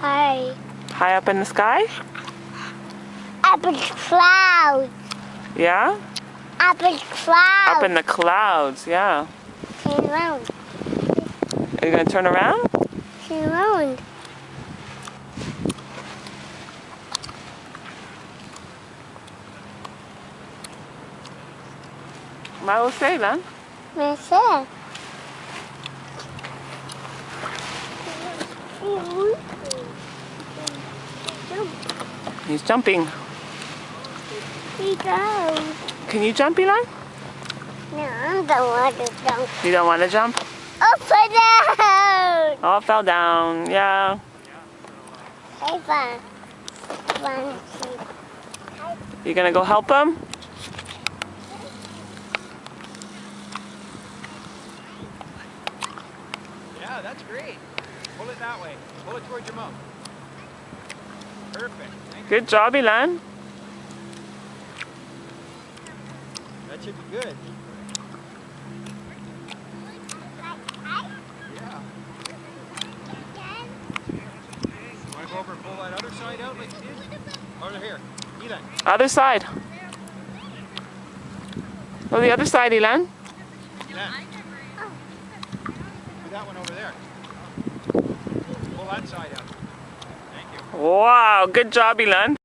Hi. High up in the sky? Up in the clouds. Yeah? Up in the clouds. Up in the clouds, yeah. Turn around. Are you going to turn around? Turn around. What will say then? What's that? He's jumping. He goes. Can you jump, Eli? No, I don't want to jump. You don't want to jump? Upside down. Oh, it fell down. Yeah. Hey, fun. Fun. You going to go help him? Yeah, that's great. Pull it that way. Pull it towards your mouth. Perfect. Thank you. Good job, Elan. That should be good. Yeah. Want to go over and pull that other side out like you did? Over here. Elan. Other side. Oh, the other side, Elan. Elan. Do that one over there. Pull that side out. Thank you. Wow, good job, Elan.